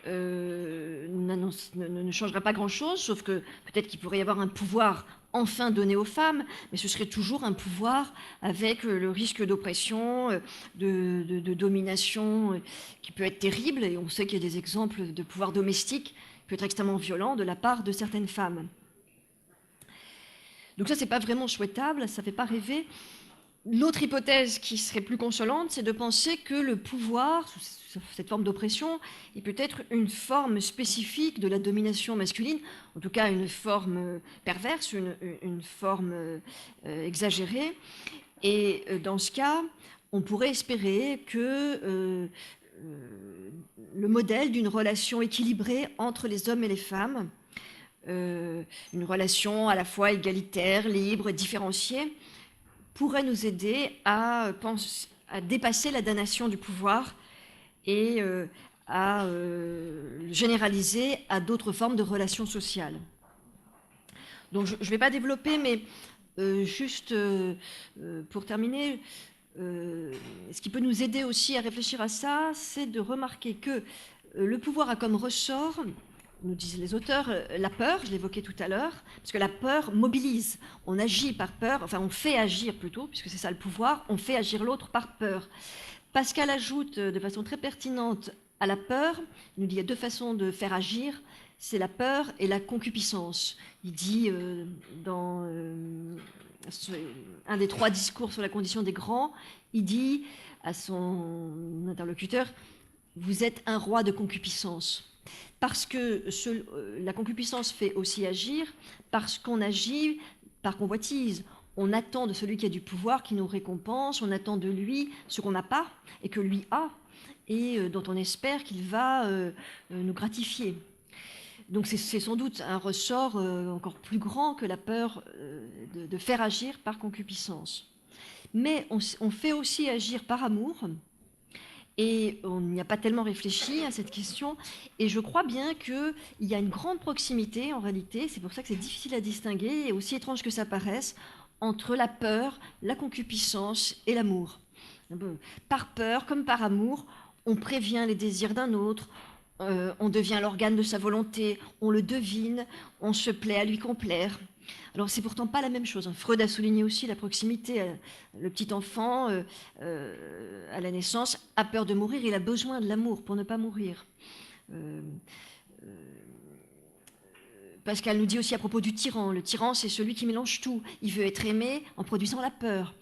ne changera pas grand-chose, sauf que peut-être qu'il pourrait y avoir un pouvoir enfin donné aux femmes, mais ce serait toujours un pouvoir avec le risque d'oppression, de domination qui peut être terrible, et on sait qu'il y a des exemples de pouvoir domestique qui peut être extrêmement violent de la part de certaines femmes. Donc ça, c'est pas vraiment souhaitable, ça fait pas rêver. L'autre hypothèse qui serait plus consolante, c'est de penser que le pouvoir, cette forme d'oppression, est peut-être une forme spécifique de la domination masculine, en tout cas une forme perverse, une forme exagérée. Et dans ce cas, on pourrait espérer que le modèle d'une relation équilibrée entre les hommes et les femmes, une relation à la fois égalitaire, libre, différenciée, pourrait nous aider à dépasser la damnation du pouvoir et à généraliser à d'autres formes de relations sociales. Donc je ne vais pas développer, mais juste pour terminer, ce qui peut nous aider aussi à réfléchir à ça, c'est de remarquer que le pouvoir a comme ressort, nous disent les auteurs, la peur, je l'évoquais tout à l'heure, parce que la peur mobilise. On agit par peur, enfin on fait agir plutôt, puisque c'est ça le pouvoir, on fait agir l'autre par peur. Pascal ajoute de façon très pertinente à la peur, il nous dit il y a deux façons de faire agir, c'est la peur et la concupiscence. Il dit dans un des 3 discours sur la condition des grands, il dit à son interlocuteur, vous êtes un roi de concupiscence. Parce que la concupiscence fait aussi agir, parce qu'on agit par convoitise. On attend de celui qui a du pouvoir qui nous récompense, on attend de lui ce qu'on n'a pas et que lui a, et dont on espère qu'il va nous gratifier. Donc c'est sans doute un ressort encore plus grand que la peur de faire agir par concupiscence. Mais on fait aussi agir par amour, et on n'y a pas tellement réfléchi à cette question. Et je crois bien qu'il y a une grande proximité, en réalité, c'est pour ça que c'est difficile à distinguer, et aussi étrange que ça paraisse, entre la peur, la concupiscence et l'amour. Par peur, comme par amour, on prévient les désirs d'un autre, on devient l'organe de sa volonté, on le devine, on se plaît à lui complaire. Alors c'est pourtant pas la même chose. Freud a souligné aussi la proximité. Le petit enfant, à la naissance, a peur de mourir, il a besoin de l'amour pour ne pas mourir. Pascal nous dit aussi à propos du tyran, le tyran c'est celui qui mélange tout, il veut être aimé en produisant la peur,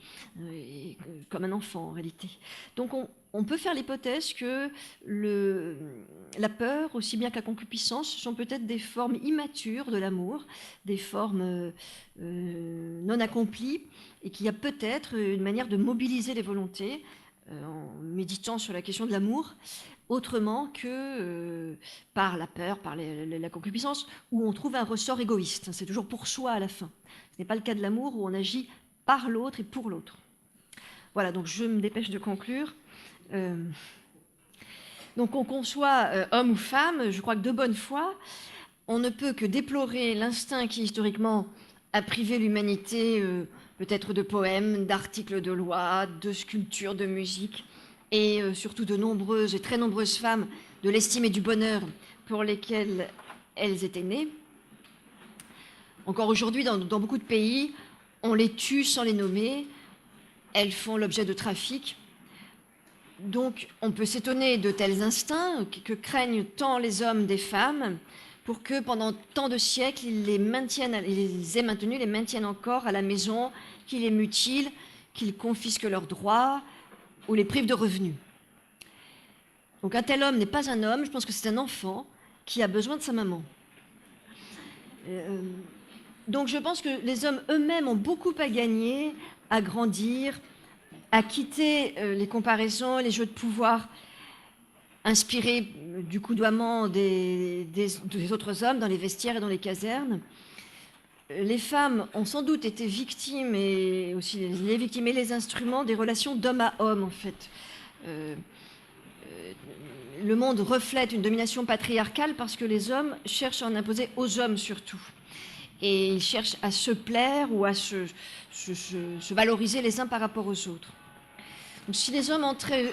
comme un enfant en réalité. Donc on peut faire l'hypothèse que la peur, aussi bien que la concupiscence, sont peut-être des formes immatures de l'amour, des formes non accomplies, et qu'il y a peut-être une manière de mobiliser les volontés en méditant sur la question de l'amour, autrement que par la peur, par la concupiscence, où on trouve un ressort égoïste. C'est toujours pour soi à la fin. Ce n'est pas le cas de l'amour où on agit par l'autre et pour l'autre. Voilà, donc je me dépêche de conclure. Donc qu'on soit homme ou femme, je crois que de bonne foi, on ne peut que déplorer l'instinct qui historiquement a privé l'humanité peut-être de poèmes, d'articles de loi, de sculptures, de musique, et surtout de nombreuses et très nombreuses femmes de l'estime et du bonheur pour lesquelles elles étaient nées. Encore aujourd'hui, dans beaucoup de pays, on les tue sans les nommer, elles font l'objet de trafics. Donc on peut s'étonner de tels instincts que craignent tant les hommes des femmes, pour que pendant tant de siècles, ils les aient maintenus, les maintiennent encore à la maison, qu'ils les mutilent, qu'ils confisquent leurs droits ou les privent de revenus. Donc un tel homme n'est pas un homme, je pense que c'est un enfant qui a besoin de sa maman. Donc je pense que les hommes eux-mêmes ont beaucoup à gagner, à grandir, à quitter les comparaisons, les jeux de pouvoir inspirés du coudoiement des autres hommes dans les vestiaires et dans les casernes. Les femmes ont sans doute été victimes, et aussi les victimes et les instruments des relations d'homme à homme, en fait. Le monde reflète une domination patriarcale parce que les hommes cherchent à en imposer aux hommes surtout. Et ils cherchent à se plaire ou à se valoriser les uns par rapport aux autres. Donc, si les hommes entraient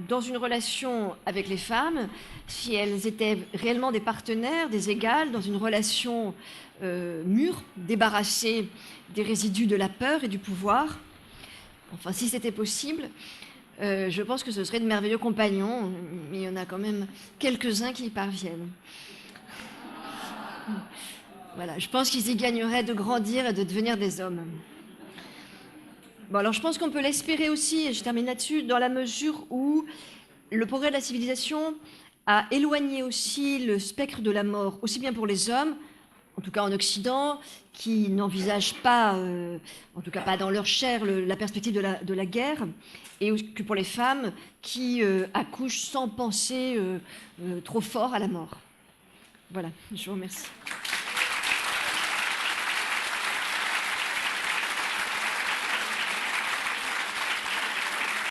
dans une relation avec les femmes, si elles étaient réellement des partenaires, des égales, dans une relation mûre, débarrassée des résidus de la peur et du pouvoir, enfin si c'était possible, je pense que ce seraient de merveilleux compagnons, mais il y en a quand même quelques-uns qui y parviennent. Voilà, je pense qu'ils y gagneraient de grandir et de devenir des hommes. Bon, alors je pense qu'on peut l'espérer aussi, et je termine là-dessus, dans la mesure où le progrès de la civilisation a éloigné aussi le spectre de la mort, aussi bien pour les hommes, en tout cas en Occident, qui n'envisagent pas, en tout cas pas dans leur chair, la perspective de la guerre, et que pour les femmes qui accouchent sans penser trop fort à la mort. Voilà, je vous remercie.